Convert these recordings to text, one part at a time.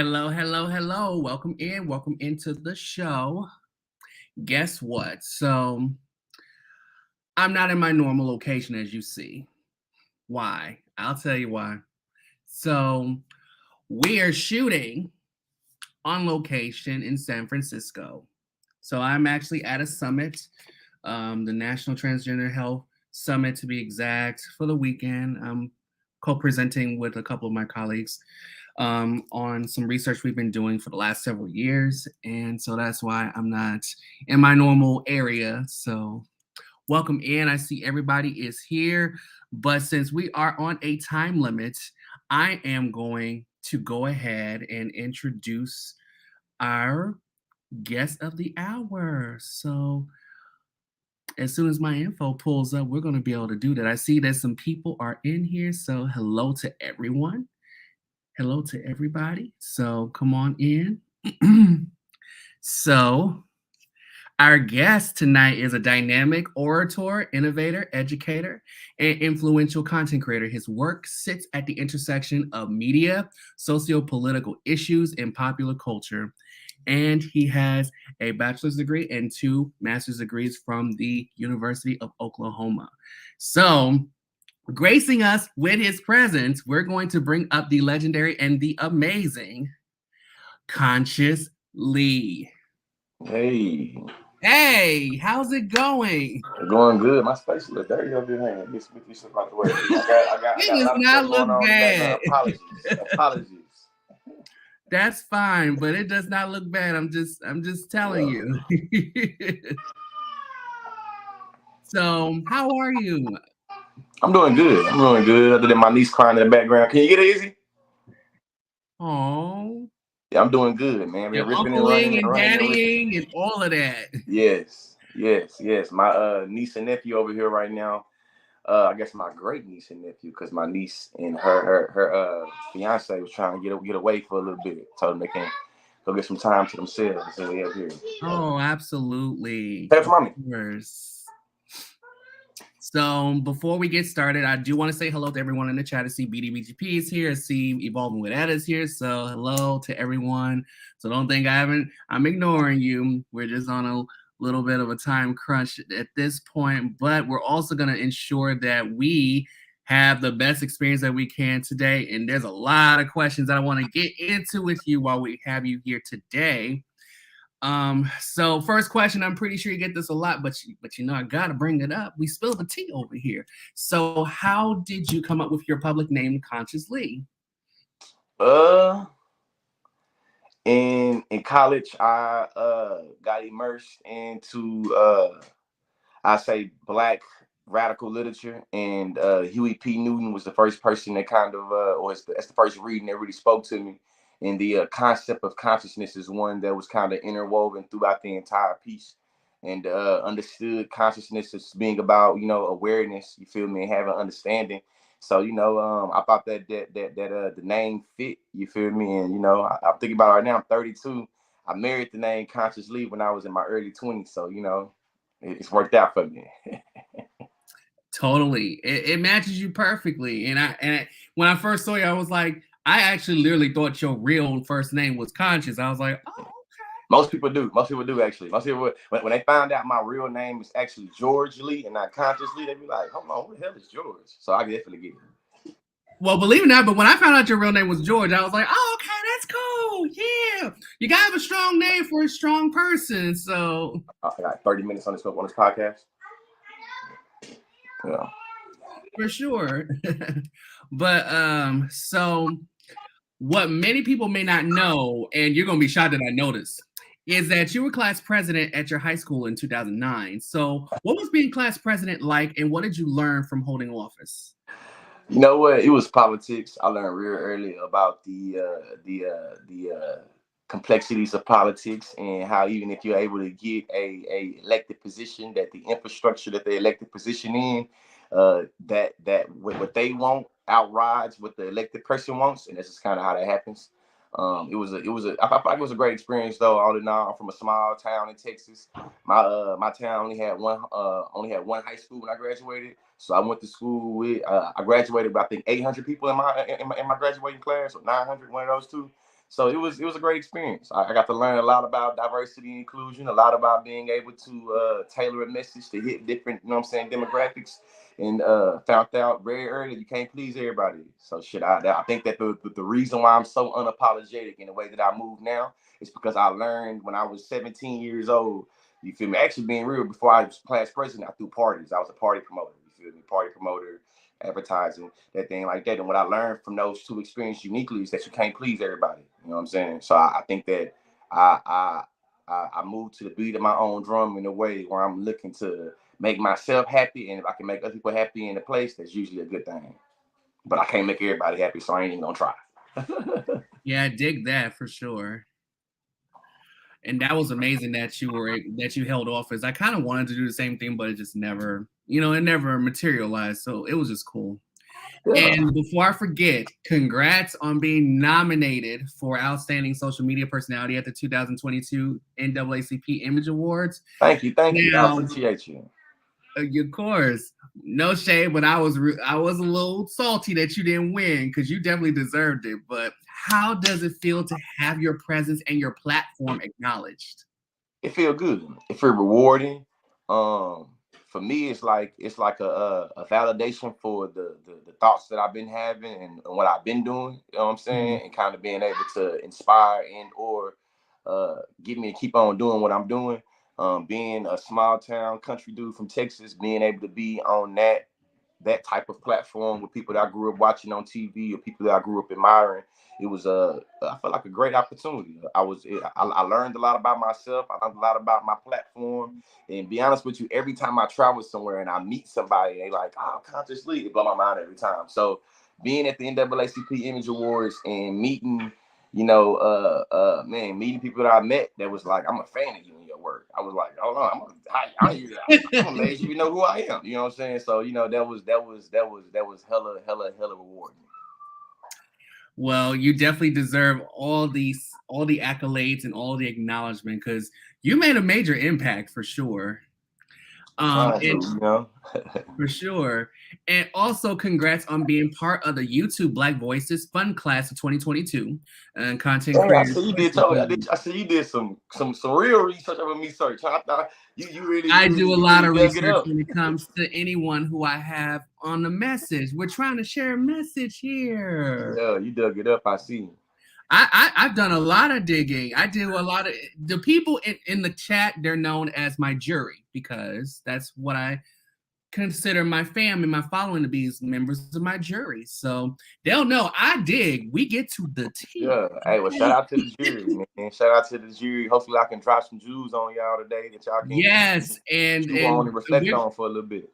Hello, hello, hello. Welcome into the show. Guess what? So, I'm not in my normal location, as you see. Why? I'll tell you why. So, we are shooting on location in San Francisco. So, I'm actually at a summit, the National Transgender Health Summit to be exact, for the weekend. I'm co-presenting with a couple of my colleagues on some research we've been doing for the last several years. And so that's why I'm not in my normal area. So welcome in. I see everybody is here. But since we are on a time limit, I am going to go ahead and introduce our guest of the hour. So as soon as my info pulls up, we're going to be able to do that. I see that some people are in here. So hello to everyone. Hello to everybody. So come on in. So our guest tonight is a dynamic orator, innovator, educator, and influential content creator. His work sits at the intersection of media, socio-political issues, and popular culture. And he has a bachelor's degree and 2 master's degrees from the University of Oklahoma. So gracing us with his presence, we're going to bring up the legendary and the amazing TheConsciousLee. Hey, how's it going? Going good. My space is a little dirty over here. Let me get this out the way. I got a lot of stuff going on in the background. Apologies. That's fine, but it does not look bad. I'm just telling you. So, how are you? I'm doing good. Other than my niece crying in the background. Can you get it easy? Oh. Yeah, I'm doing good, man. You're uncling and daddying and all of that. Yes. My niece and nephew over here right now. I guess my great niece and nephew, because my niece and her fiance was trying to get away for a little bit. Told them they can go get some time to themselves. And we have here. Oh, absolutely. Thanks, mommy. So before we get started, I do want to say hello to everyone in the chat. I see BDBGP is here. I see Evolving with Ed is here. So hello to everyone. So don't think I'm ignoring you. We're just on a little bit of a time crunch at this point, but we're also going to ensure that we have the best experience that we can today. And there's a lot of questions that I want to get into with you while we have you here today. So first question, I'm pretty sure you get this a lot, but you know, I gotta bring it up. We spilled the tea over here. So how did you come up with your public name, TheConsciousLee? In college, I got immersed into I say Black radical literature, and Huey P. Newton was the first person that kind of that's the first reading that really spoke to me. And the concept of consciousness is one that was kind of interwoven throughout the entire piece, and understood consciousness as being about, you know, awareness, you feel me, and having understanding. So, you know, I thought that the name fit, you feel me, and you know, I'm thinking about it right now. I'm 32. I married the name TheConsciousLee when I was in my early 20s, so you know, it's worked out for me. Totally, it matches you perfectly. And when I first saw you, I was like, I actually literally thought your real first name was Conscious. I was like, oh, okay. Most people do actually. Most people, when they find out my real name is actually George Lee and not ConsciousLee, they be like, hold on, who the hell is George? So I definitely get it. Well, believe it or not, but when I found out your real name was George, I was like, oh, okay, that's cool. Yeah. You gotta have a strong name for a strong person. So I got 30 minutes on this podcast. Yeah. For sure. But so what many people may not know, and you're gonna be shocked that I noticed, is that you were class president at your high school in 2009. So what was being class president like, and what did you learn from holding office? You know what? It was politics. I learned real early about the complexities of politics, and how even if you're able to get a elected position, that the infrastructure that the elected position in, that what they want outrides what the elected person wants, and this is kind of how that happens. I felt like it was a great experience though. All in all, I'm from a small town in Texas. My town only had one high school when I graduated. So I went to school with I graduated with I think 800 people in my graduating class, or 900, one of those two. So it was a great experience. I got to learn a lot about diversity and inclusion, a lot about being able to tailor a message to hit different, demographics, and found out very early you can't please everybody. So shit, I think that the reason why I'm so unapologetic in the way that I move now is because I learned when I was 17 years old. You feel me? Actually, being real, before I was class president, I threw parties. I was a party promoter. You feel me? Party promoter, advertising, that thing like that. And what I learned from those two experiences uniquely is that you can't please everybody. You know what I'm saying? So I think that I moved to the beat of my own drum in a way where I'm looking to make myself happy, and if I can make other people happy in a place, that's usually a good thing. But I can't make everybody happy, so I ain't even gonna try. Yeah, I dig that for sure. And that was amazing that you held office. I kind of wanted to do the same thing, but it just never, it never materialized. So it was just cool. Yeah. And before I forget, congrats on being nominated for Outstanding Social Media Personality at the 2022 NAACP Image Awards. Thank you. I appreciate you. Of course, no shade, but I was a little salty that you didn't win because you definitely deserved it. But how does it feel to have your presence and your platform acknowledged? It feels good. It feels rewarding. For me, it's like a validation for the thoughts that I've been having and what I've been doing. You know what I'm saying? And kind of being able to inspire and or get me to keep on doing what I'm doing. Being a small town country dude from Texas, being able to be on that type of platform with people that I grew up watching on TV or people that I grew up admiring, it was I felt like a great opportunity. I learned a lot about myself. I learned a lot about my platform. And be honest with you, every time I travel somewhere and I meet somebody, they like, oh, ConsciousLee, it blow my mind every time. So being at the NAACP Image Awards and meeting, meeting people that I met that was like, I'm a fan of you and your work. I was like, hold on, I'm amazed you know who I am. You know what I'm saying? So that was hella rewarding. Well, you definitely deserve all the accolades and all the acknowledgement because you made a major impact for sure. For sure. And also congrats on being part of the YouTube Black Voices Fun Class of 2022 and content creators. I see you did some real research over me search. I thought you really I do a lot of research when it comes to anyone who I have on the message. We're trying to share a message here. Yeah, you dug it up, I see. I've done a lot of digging. I do a lot of the people in the chat, they're known as my jury because that's what I consider my family, my following to be members of my jury. So they'll know I dig. We get to the tea. Yeah. Hey, well, shout out to the jury, man. Shout out to the jury. Hopefully I can drop some jewels on y'all today that y'all can and reflect on for a little bit.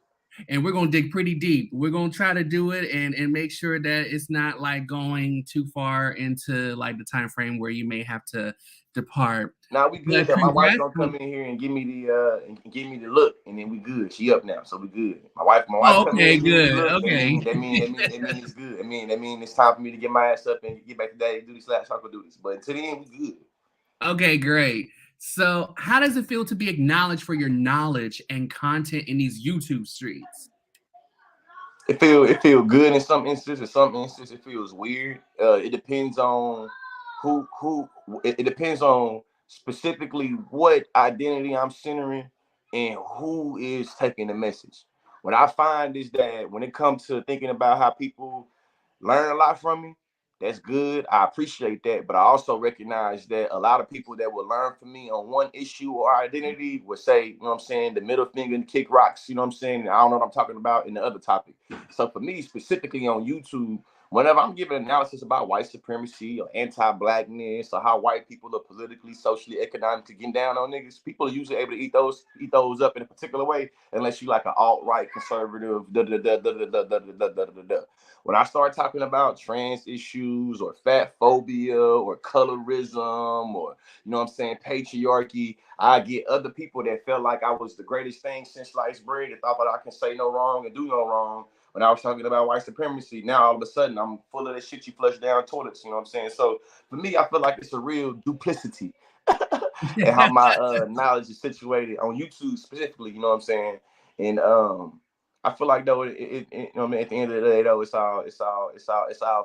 And we're going to dig pretty deep. We're going to try to do it and make sure that it's not like going too far into like the time frame where you may have to depart. Now we good. My wife's gonna come in here and give me the look, and then we good. She up now, so we good. My wife. Oh, okay, good. Okay. That means it's good. That means it's time for me to get my ass up and get back to daddy, do this last so I can do this. But until then, we good. Okay, great. So how does it feel to be acknowledged for your knowledge and content in these YouTube streets? It feel good in some instances. In some instances, it feels weird. It depends on who. It depends on specifically what identity I'm centering and who is taking the message. What I find is that when it comes to thinking about how people learn a lot from me, that's good. I appreciate that. But I also recognize that a lot of people that will learn from me on one issue or identity would say, you know what I'm saying, the middle finger and kick rocks, you know what I'm saying? And I don't know what I'm talking about in the other topic. So for me, specifically on YouTube, whenever I'm giving analysis about white supremacy or anti-blackness or how white people are politically, socially, economically getting down on niggas, people are usually able to eat those up in a particular way, unless you like an alt-right conservative. When I start talking about trans issues or fat phobia or colorism or, you know what I'm saying, patriarchy, I get other people that felt like I was the greatest thing since sliced bread and thought that I can say no wrong and do no wrong. When I was talking about white supremacy, now all of a sudden I'm full of the shit you flush down toilets, you know what I'm saying? So for me, I feel like it's a real duplicity and how my knowledge is situated on YouTube specifically, you know what I'm saying? And I feel like though, you know what I mean, at the end of the day though, it's all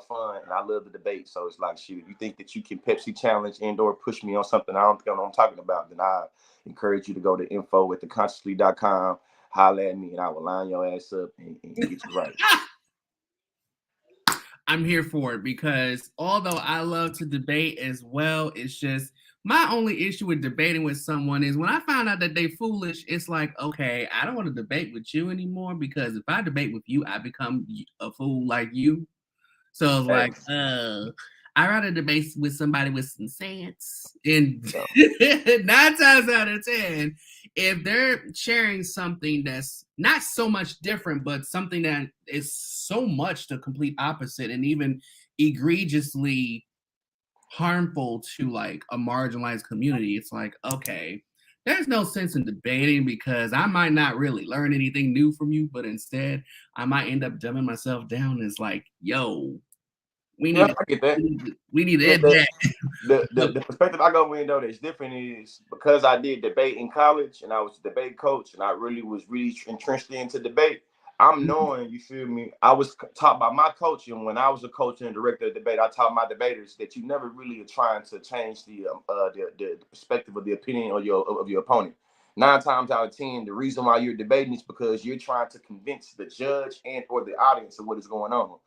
fun, and I love the debate. So it's like, shit, if you think that you can Pepsi challenge and/or push me on something I don't think I know what I'm talking about, then I encourage you to go to info@TheConsciousLee.com, holler at me, and I will line your ass up and get you right. I'm here for it, because although I love to debate as well, it's just my only issue with debating with someone is when I find out that they foolish, it's like, okay, I don't want to debate with you anymore, because if I debate with you, I become a fool like you. So it's like, I'd rather debate with somebody with some sense. And 9 times out of 10, if they're sharing something that's not so much different, but something that is so much the complete opposite and even egregiously harmful to like a marginalized community, it's like, okay, there's no sense in debating, because I might not really learn anything new from you, but instead I might end up dumbing myself down as like, yo, we need I get that. we need to end that. The perspective I go in though that's different is because I did debate in college and I was a debate coach and I really was entrenched into debate. I'm knowing, you feel me? I was taught by my coach, and when I was a coach and director of debate, I taught my debaters that you never really are trying to change the perspective of the opinion of your opponent. 9 times out of 10, the reason why you're debating is because you're trying to convince the judge and or the audience of what is going on.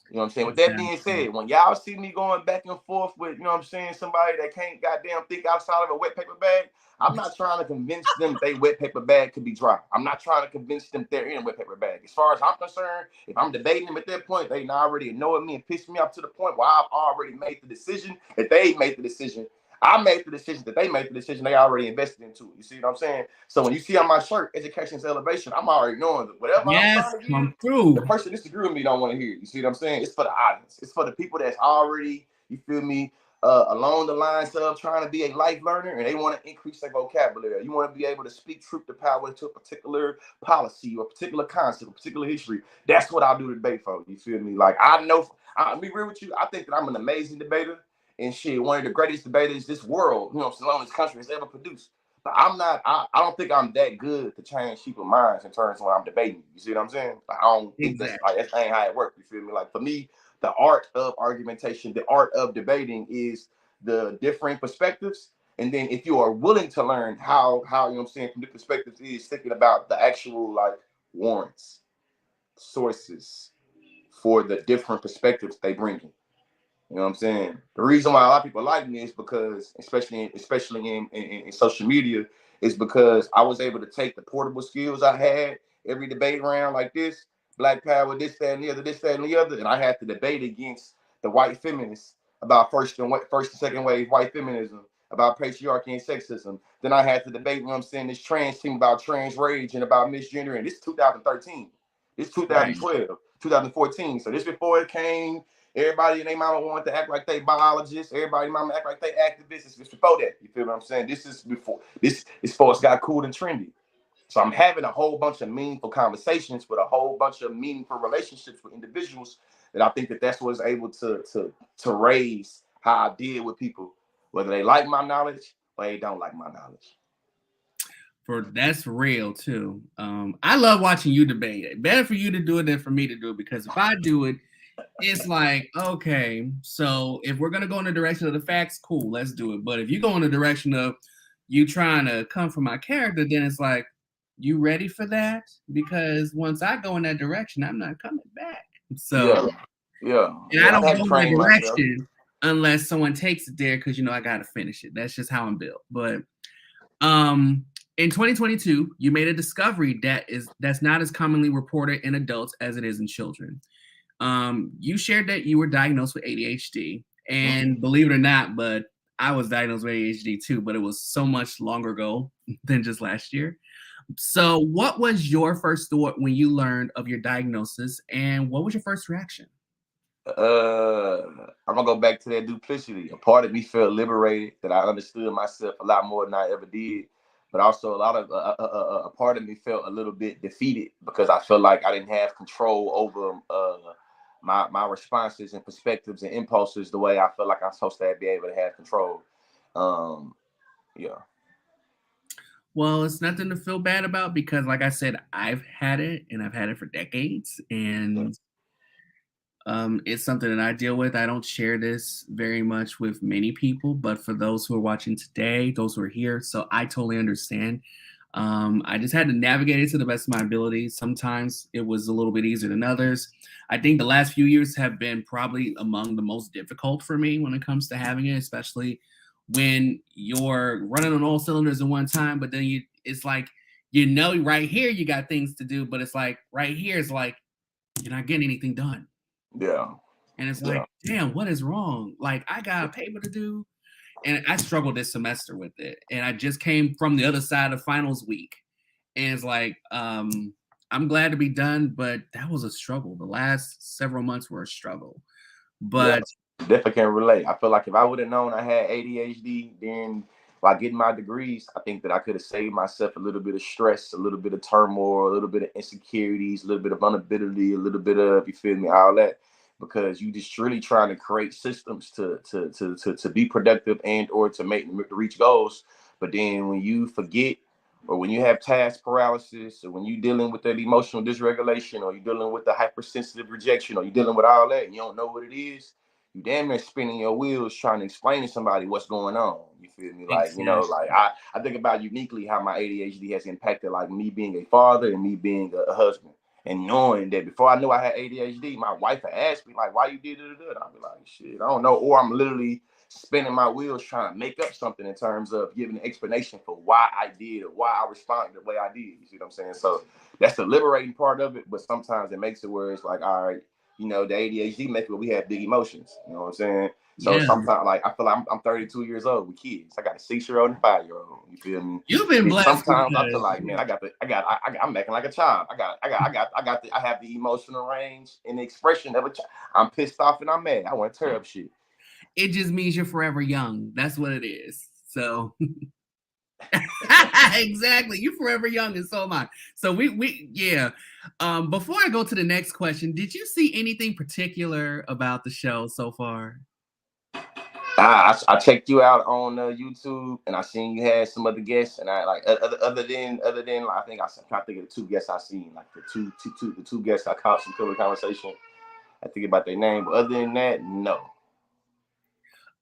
You know what I'm saying? With that being said, when y'all see me going back and forth with, you know what I'm saying, somebody that can't goddamn think outside of a wet paper bag, I'm not trying to convince them they wet paper bag could be dry. I'm not trying to convince them they're in a wet paper bag. As far as I'm concerned, if I'm debating them at that point, they already annoying me and pissed me off to the point where I've already made the decision that they made the decision. I made the decision that they made the decision they already invested into it. You see what I'm saying? So when you see on my shirt, education is elevation, I'm already knowing that whatever I'm trying to give, the person disagree with me don't want to hear it. You see what I'm saying? It's for the audience. It's for the people that's already, you feel me, along the lines of trying to be a life learner, and they want to increase their vocabulary. You want to be able to speak truth to power to a particular policy or a particular concept, a particular history. That's what I do the debate for. You feel me? Like, I know, I'll be real with you, I think that I'm an amazing debater. And shit, one of the greatest debaters this world, you know, so long this country has ever produced. But I'm not, I don't think I'm that good to change people's minds in terms of when I'm debating. You see what I'm saying? Like, I don't think that's ain't how it works. You feel me? Like, for me, the art of argumentation, the art of debating is the different perspectives. And then if you are willing to learn how, you know what I'm saying, from different perspectives, is thinking about the actual like warrants, sources for the different perspectives they bring in. You know what I'm saying? The reason why a lot of people like me is because, especially in social media, is because I was able to take the portable skills I had every debate round like this, Black Power, this, that, and the other, this, that, and the other, and I had to debate against the white feminists about first and second wave white feminism, about patriarchy and sexism. Then I had to debate, you know what I'm saying, this trans team about trans rage and about misgender. And this is 2013. This is 2012, 2014. So this before it came. Everybody and their mama wanted to act like they biologists. Everybody and mama act like they activists. It's before that. You feel what I'm saying? This is before. This is before it got cool and trendy. So I'm having a whole bunch of meaningful conversations with a whole bunch of meaningful relationships with individuals that I think that that's what's able to raise how I deal with people, whether they like my knowledge or they don't like my knowledge. That's real too. I love watching you debate. Better for you to do it than for me to do it, because if I do it, it's like, okay, so if we're gonna go in the direction of the facts, cool, let's do it. But if you go in the direction of you trying to come for my character, then it's like, you ready for that? Because once I go in that direction, I'm not coming back. So yeah. And I don't go in that direction unless someone takes it there, because I gotta finish it. That's just how I'm built. But in 2022, you made a discovery that's not as commonly reported in adults as it is in children. You shared that you were diagnosed with ADHD, and believe it or not, but I was diagnosed with ADHD too, but it was so much longer ago than just last year. So what was your first thought when you learned of your diagnosis, and what was your first reaction? I'm gonna go back to that duplicity. A part of me felt liberated, that I understood myself a lot more than I ever did, but also a part of me felt a little bit defeated because I felt like I didn't have control over my responses and perspectives and impulses the way I feel like I'm supposed to be able to have control. Yeah. Well, it's nothing to feel bad about because, like I said, I've had it and I've had it for decades, and it's something that I deal with. I don't share this very much with many people, but for those who are watching today, those who are here, so I totally understand. I just had to navigate it to the best of my ability. Sometimes it was a little bit easier than others. I think the last few years have been probably among the most difficult for me when it comes to having it, especially when you're running on all cylinders at one time, but then it's like, right here you got things to do, but it's like right here it's like you're not getting anything done. Yeah. And it's Yeah. like, damn, what is wrong? Like, I got a paper to do. And I struggled this semester with it. And I just came from the other side of finals week. And it's like, I'm glad to be done, but that was a struggle. The last several months were a struggle. But definitely can relate. I feel like if I would have known I had ADHD, then while getting my degrees, I think that I could have saved myself a little bit of stress, a little bit of turmoil, a little bit of insecurities, a little bit of vulnerability, a little bit of, you feel me, all that. Because you just really trying to create systems to be productive and or to reach goals. But then when you forget, or when you have task paralysis, or when you're dealing with that emotional dysregulation, or you're dealing with the hypersensitive rejection, or you're dealing with all that, and you don't know what it is, you damn near spinning your wheels trying to explain to somebody what's going on. You feel me? Like, you know, like I think about uniquely how my ADHD has impacted like me being a father and me being a husband. And knowing that before I knew I had ADHD, my wife had asked me, like, why you did it? I'd be like, shit, I don't know. Or I'm literally spinning my wheels trying to make up something in terms of giving an explanation for why I did or why I responded the way I did. You see what I'm saying? So that's the liberating part of it. But sometimes it makes it where it's like, all right, you know, the ADHD makes it we have big emotions. You know what I'm saying? So sometimes, like, I feel like I'm 32 years old with kids. I got a 6-year-old and a 5-year-old. You feel me? You've been blessed. Sometimes I feel like, man, I'm acting like a child. I have the emotional range and the expression of a child. I'm pissed off and I'm mad. I want to tear up shit. It just means you're forever young. That's what it is. So exactly, you're forever young, and so am I. So we yeah. Before I go to the next question, did you see anything particular about the show so far? I checked you out on YouTube, and I seen you had some other guests, and I like other than like, I think I'm trying to think of the two guests I seen, like the two guests I caught some cool conversation. I think about their name, but other than that, no.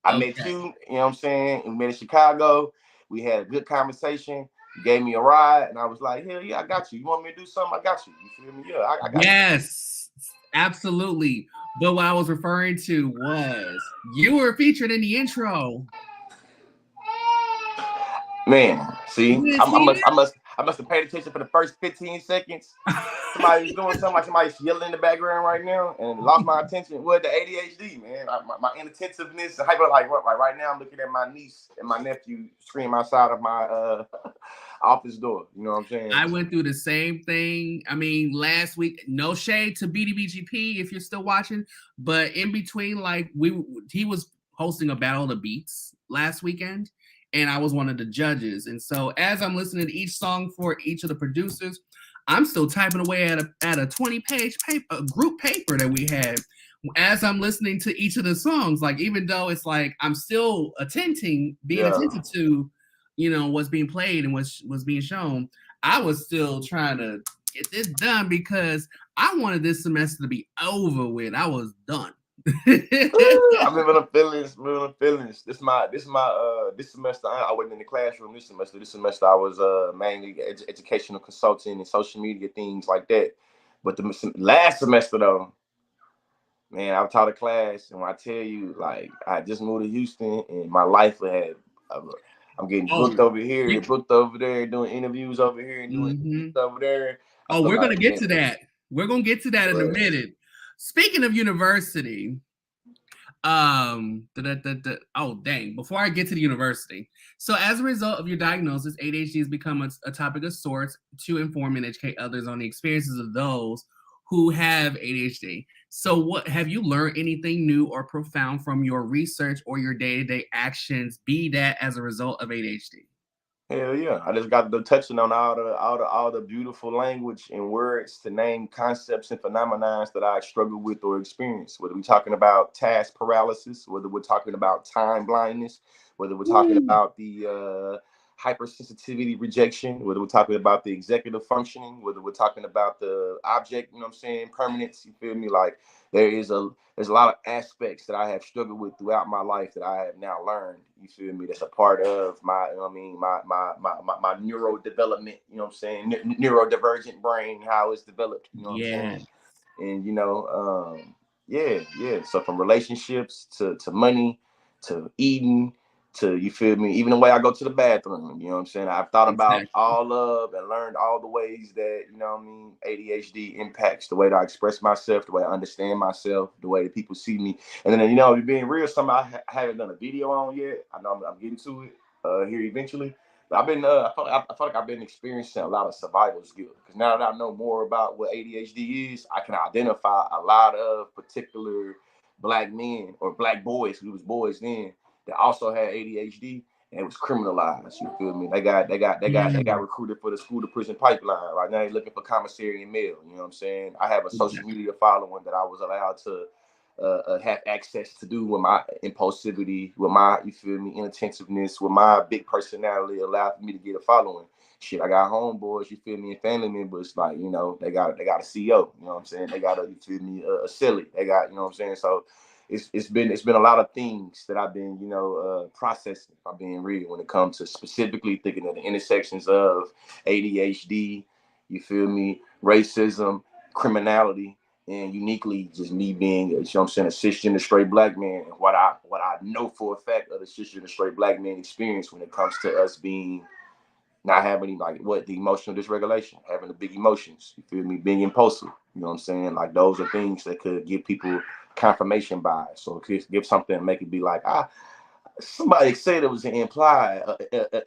I met you, you know what I'm saying? We met in Chicago. We had a good conversation. You gave me a ride, and I was like, hell yeah, I got you. You want me to do something? I got you. You feel me? Yeah, I got you. Yes, absolutely. But what I was referring to was you were featured in the intro. Man, see, I must have paid attention for the first 15 seconds. Somebody's doing something, like somebody's yelling in the background right now, and lost my attention. What, the ADHD, man? My inattentiveness, hyper, like right now, I'm looking at my niece and my nephew scream outside of my office door. You know what I'm saying? I went through the same thing. I mean, last week, no shade to BDBGP if you're still watching, but in between, like he was hosting a Battle of the Beats last weekend, and I was one of the judges. And so as I'm listening to each song for each of the producers, I'm still typing away at a 20-page paper, group paper that we had. As I'm listening to each of the songs, like even though it's like I'm still being attentive to, you know, what's being played and what's being shown, I was still trying to get this done because I wanted this semester to be over with. I was done. I'm living the feelings. This semester I wasn't in the classroom. This semester I was mainly educational consulting and social media things like that. But the last semester though, man, I taught a class, and when I tell you, like, I just moved to Houston, and my life had. I'm getting booked over here, booked over there, doing interviews over here, and doing interviews over there. We're gonna get to that. We're gonna get to that in a minute. Speaking of university, oh dang! Before I get to the university, so as a result of your diagnosis, ADHD has become a topic of sorts to inform and educate others on the experiences of those who have ADHD. So what have you learned anything new or profound from your research or your day-to-day actions, be that as a result of ADHD? Hell yeah. I just got to touching on all the beautiful language and words to name concepts and phenomena that I struggle with or experience, whether we're talking about task paralysis, whether we're talking about time blindness, whether we're talking about the hypersensitivity rejection, whether we're talking about the executive functioning, whether we're talking about the object, you know what I'm saying, permanence, you feel me? Like there's a lot of aspects that I have struggled with throughout my life that I have now learned, you feel me, that's a part of my, you know what I mean, my neurodevelopment, you know what I'm saying, neurodivergent brain, how it's developed, you know what I'm saying? And yeah. So from relationships to money to eating to, you feel me, even the way I go to the bathroom, you know what I'm saying? I've thought about all of and learned all the ways that, you know what I mean, ADHD impacts the way that I express myself, the way I understand myself, the way that people see me. And then, being real, something I haven't done a video on yet. I know I'm getting to it here eventually. I've been, I feel like I've been experiencing a lot of survival skills, because now that I know more about what ADHD is, I can identify a lot of particular Black men or Black boys, who was boys then, that also had ADHD, and it was criminalized. You feel me? They got recruited for the school to prison pipeline. Right now, they're looking for commissary and mail. You know what I'm saying? I have a social media following that I was allowed to have access to do with my impulsivity, with my, you feel me, inattentiveness, with my big personality, allowed for me to get a following. Shit, I got homeboys, you feel me, and family members, like, they got a CEO, you know what I'm saying? They got a, you feel me, a silly. They got, you know what I'm saying? So it's been a lot of things that I've been, processing, if I'm being real, when it comes to specifically thinking of the intersections of ADHD, you feel me, racism, criminality, and uniquely just me being, you know what I'm saying, a cisgender straight Black man, and what I know for a fact of the cisgender straight Black man experience when it comes to us being, not having the emotional dysregulation, having the big emotions, you feel me, being impulsive, you know what I'm saying? Like those are things that could give people confirmation bias, or could give something and make it be like, somebody said it was an implied,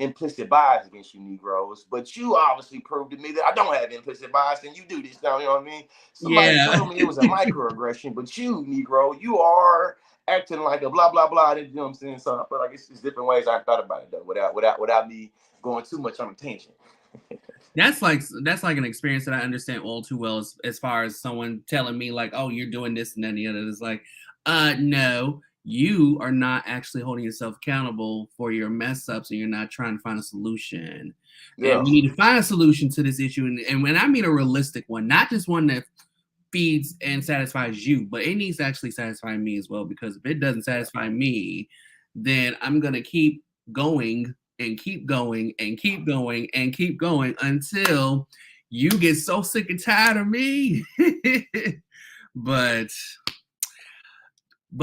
implicit bias against you Negroes, but you obviously proved to me that I don't have implicit bias, and you do this now. You know what I mean? Somebody told me it was a microaggression, but you Negro, you are acting like a blah blah blah. You know what I'm saying? So I feel like it's different ways I thought about it though, without me going too much on a tangent. That's like an experience that I understand all too well, as far as someone telling me like, oh, you're doing this and then the other. It's like, no, you are not actually holding yourself accountable for your mess ups, and you're not trying to find a solution. Yeah. And we need to find a solution to this issue. And when I mean a realistic one, not just one that feeds and satisfies you, but it needs to actually satisfy me as well, because if it doesn't satisfy me, then I'm going to keep going and keep going and keep going and keep going until you get so sick and tired of me. But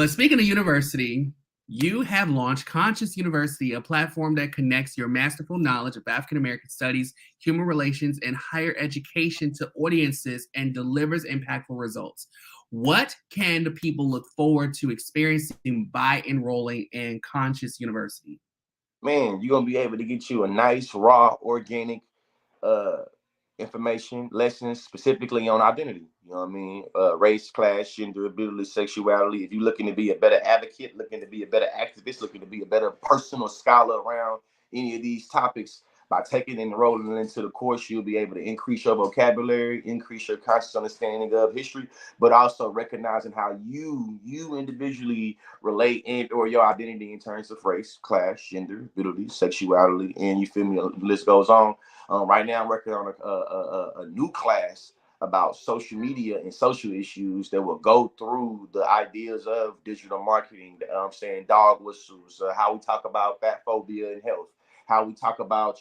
speaking of university, you have launched Conscious University, a platform that connects your masterful knowledge of African American studies, human relations, and higher education to audiences and delivers impactful results. What can the people look forward to experiencing by enrolling in Conscious University? Man, you're going to be able to get you a nice, raw, organic information, lessons specifically on identity. You know what I mean? Race, class, gender, ability, sexuality. If you're looking to be a better advocate, looking to be a better activist, looking to be a better personal scholar around any of these topics, by taking and enrolling into the course, you'll be able to increase your vocabulary, increase your conscious understanding of history, but also recognizing how you individually relate or your identity in terms of race, class, gender, ability, sexuality, and you feel me, the list goes on. Right now, I'm working on a new class about social media and social issues that will go through the ideas of digital marketing, I'm saying dog whistles, how we talk about fat phobia and health, how we talk about,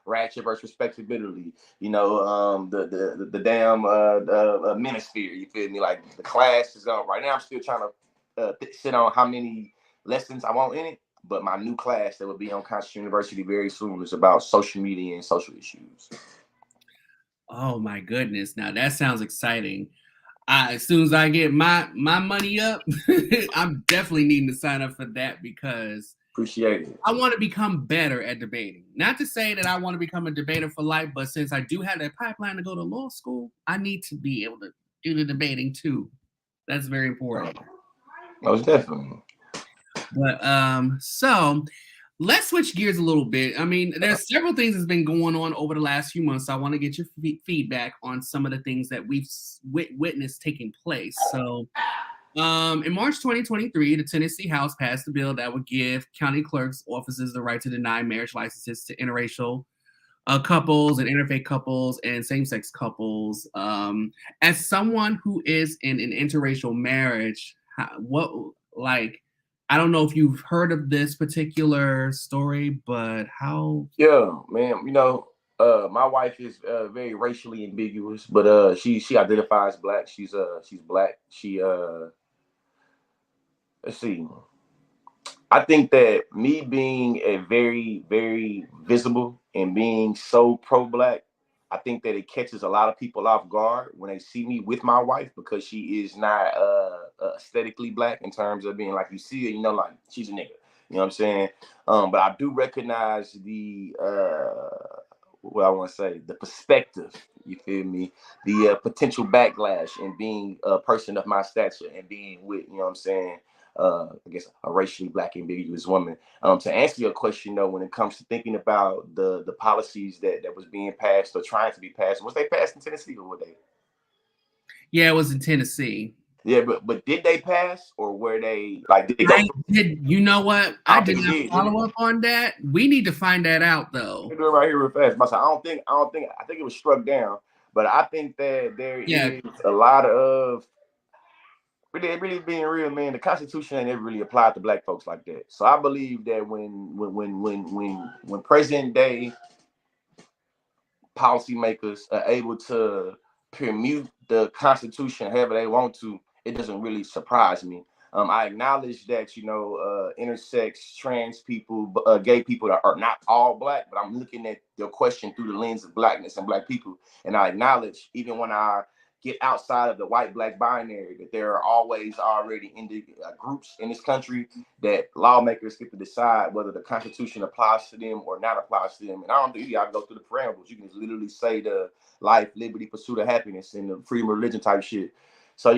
ratchet versus respectability, the damn manosphere, you feel me? Like the class is on right now. I'm still trying to sit on how many lessons I want in it, but my new class that will be on Conscious University very soon is about social media and social issues. Oh my goodness. Now that sounds exciting. As soon as I get my money up, I'm definitely needing to sign up for that, because appreciate it. I want to become better at debating. Not to say that I want to become a debater for life, but since I do have that pipeline to go to law school, I need to be able to do the debating too. That's very important. Most definitely. But so let's switch gears a little bit. I mean, there's several things that's been going on over the last few months. So I want to get your feedback on some of the things that we've witnessed taking place. So In March 2023, the Tennessee House passed a bill that would give county clerks' offices the right to deny marriage licenses to interracial couples and interfaith couples and same-sex couples. As someone who is in an interracial marriage, I don't know if you've heard of this particular story, but how? Yeah, man. My wife is very racially ambiguous, but she identifies black. She's black. Let's see. I think that me being a very, very visible and being so pro-black, I think that it catches a lot of people off guard when they see me with my wife, because she is not aesthetically black in terms of being like, you see her, like she's a nigga. You know what I'm saying? But I do recognize the what I want to say, the perspective, you feel me? The potential backlash in being a person of my stature and being with, you know what I'm saying, I guess a racially black ambiguous woman. To answer your question though, when it comes to thinking about the policies that was being passed or trying to be passed, was they passed in Tennessee or were they? Yeah, it was in Tennessee. Yeah, but did they pass or were they like? Did they go? You know what? I did not follow up on that. We need to find that out though. Do it right here real fast. I think it was struck down, but I think that there is a lot of. Really being real, man, the Constitution ain't ever really applied to black folks like that. So I believe that when present day policymakers are able to permute the Constitution however they want to, it doesn't really surprise me. I acknowledge that, intersex, trans people, gay people are not all black, but I'm looking at your question through the lens of blackness and black people. And I acknowledge, even when I get outside of the white black binary, that there are always already groups in this country that lawmakers get to decide whether the Constitution applies to them or not applies to them. And I don't think you gotta go through the preambles. You can just literally say the life, liberty, pursuit of happiness, and the freedom of religion type shit. So,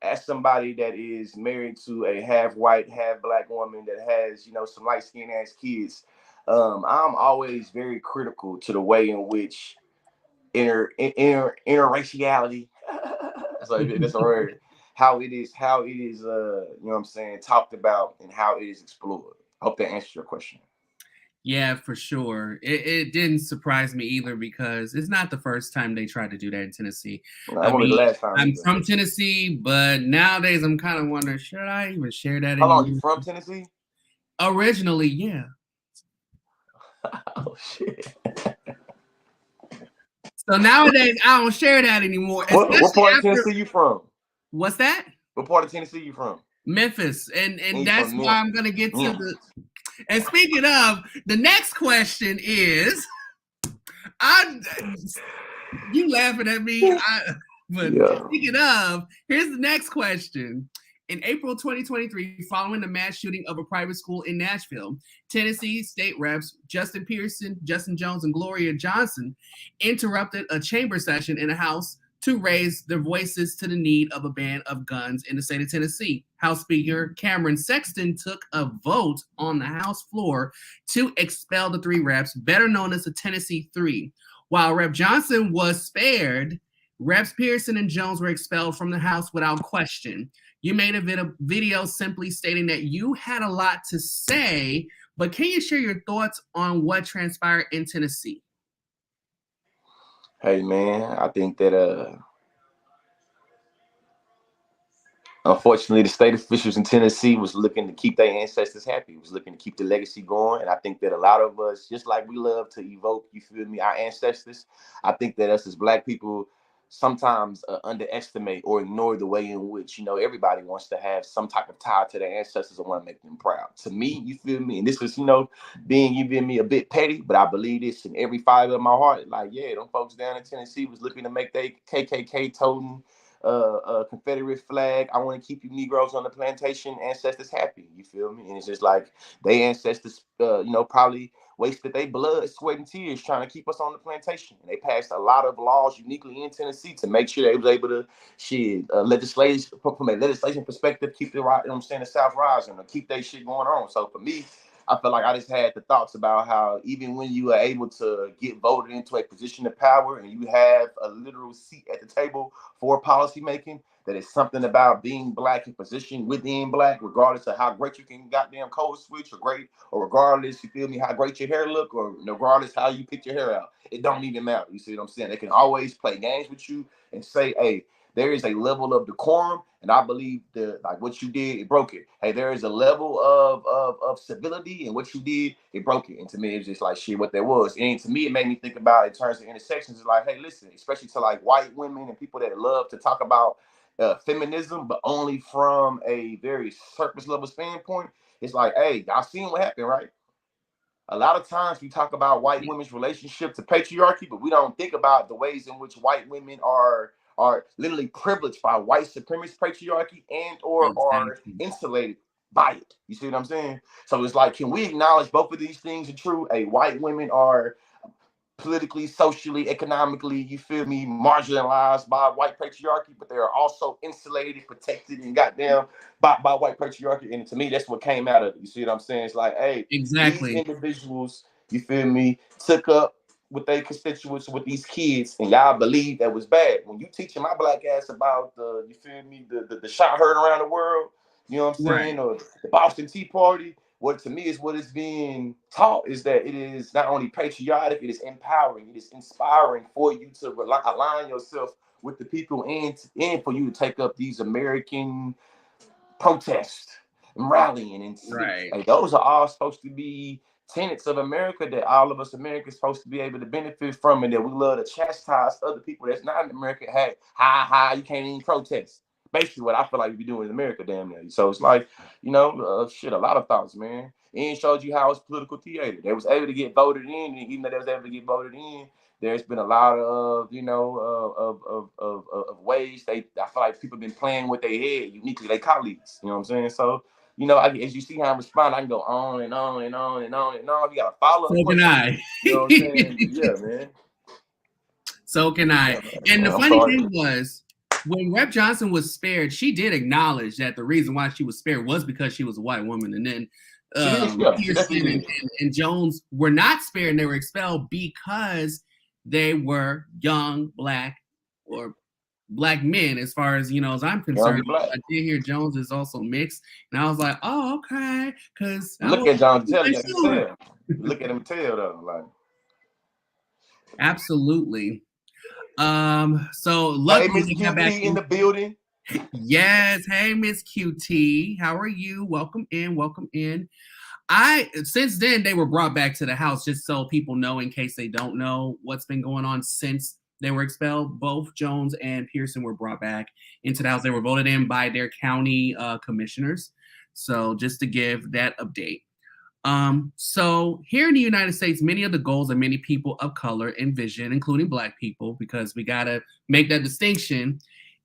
as somebody that is married to a half white, half black woman that has, some light skinned ass kids, I'm always very critical to the way in which interraciality. So that's a word. How it is, what I'm saying, talked about and how it is explored. I hope that answers your question. Yeah, for sure. It didn't surprise me either, because it's not the first time they tried to do that in Tennessee. That won't be the last time. I'm from Tennessee, but nowadays I'm kind of wondering, should I even share that? How long are you from Tennessee? Originally, yeah. Oh shit. So nowadays I don't share that anymore. What part of Tennessee you from? What's that? What part of Tennessee you from? Memphis, and that's why I'm gonna get to the. And speaking of, the next question is, you laughing at me, Speaking of, here's the next question. In April 2023, following the mass shooting of a private school in Nashville, Tennessee state reps Justin Pearson, Justin Jones, and Gloria Johnson interrupted a chamber session in the House to raise their voices to the need of a ban of guns in the state of Tennessee. House Speaker Cameron Sexton took a vote on the House floor to expel the three reps, better known as the Tennessee Three. While Rep. Johnson was spared, Reps Pearson and Jones were expelled from the House without question. You made a video simply stating that you had a lot to say, but can you share your thoughts on what transpired in Tennessee? Hey man, I think that unfortunately the state officials in Tennessee was looking to keep their ancestors happy, was looking to keep the legacy going. And I think that a lot of us, just like we love to evoke, you feel me, our ancestors, I think that us as black people sometimes underestimate or ignore the way in which, everybody wants to have some type of tie to their ancestors and want to make them proud. To me, you feel me? And this is, being, you feel me, a bit petty, but I believe this in every fiber of my heart. Like, yeah, them folks down in Tennessee was looking to make their KKK totem Confederate flag. I want to keep you Negroes on the plantation ancestors happy. You feel me? And it's just like they ancestors, probably wasted their blood, sweat, and tears trying to keep us on the plantation. And they passed a lot of laws uniquely in Tennessee to make sure they was able to from a legislation perspective, keep the right, the South rising or keep that shit going on. So for me, I feel like I just had the thoughts about how even when you are able to get voted into a position of power and you have a literal seat at the table for policy making, that is something about being black and positioned within black, regardless of how great you can goddamn code switch or great, or regardless, you feel me, how great your hair look, or regardless how you pick your hair out. It don't even matter. You see what I'm saying? They can always play games with you and say, hey, there is a level of decorum, and I believe that like what you did, it broke it. Hey, there is a level of civility, and what you did, it broke it. And to me, it's just like shit what there was. And to me, it made me think about in terms of intersections. It's like, hey, listen, especially to like white women and people that love to talk about feminism, but only from a very surface level standpoint. It's like, hey, y'all seen what happened, right? A lot of times we talk about white women's relationship to patriarchy, but we don't think about the ways in which white women are literally privileged by white supremacist patriarchy and or are insulated by it. You see what I'm saying? So it's like, can we acknowledge both of these things are true? Hey, white women are politically, socially, economically, you feel me, marginalized by white patriarchy, but they are also insulated, protected, and goddamn by white patriarchy. And to me, that's what came out of it. You see what I'm saying? It's like, hey, these individuals, you feel me, took up with their constituents, with these kids, and y'all believe that was bad. When you teaching my black ass about the, you feel me, the shot heard around the world, you know what I'm saying, or the Boston Tea Party, what to me is what is being taught is that it is not only patriotic, it is empowering, it is inspiring for you to align yourself with the people and for you to take up these American protests and rallying and like, those are all supposed to be tenets of America that all of us Americans supposed to be able to benefit from, and that we love to chastise other people that's not in America. Hey, you can't even protest. Basically, what I feel like we be doing in America, damn near. So it's like, you know, shit, a lot of thoughts, man. And showed you how it's political theater. They was able to get voted in, and even though they was able to get voted in, there's been a lot of, you know, of ways I feel like people have been playing with their head uniquely, their colleagues. You know what I'm saying? So, you know, as you see how I respond, I can go on and on and on and on and on. You got a follow-up question. Can I. You know what I'm saying? Yeah, man. So can I. And the funny thing was, when Rep. Johnson was spared, she did acknowledge that the reason why she was spared was because she was a white woman. And then Pearson and Jones were not spared, and they were expelled because they were young black men, as far as, you know, as I'm concerned. I did hear Jones is also mixed, and I was like, oh, okay, because look at Jones, tell you, look at him, tell though, like, absolutely. So luckily Miss QT in the building. Yes, hey Miss QT, how are you? Welcome in. Since then they were brought back to the house, just so people know, in case they don't know what's been going on since they were expelled. Both Jones and Pearson were brought back into the house. They were voted in by their county commissioners. So just to give that update. So here in the United States, many of the goals that many people of color envision, including Black people, because we gotta make that distinction,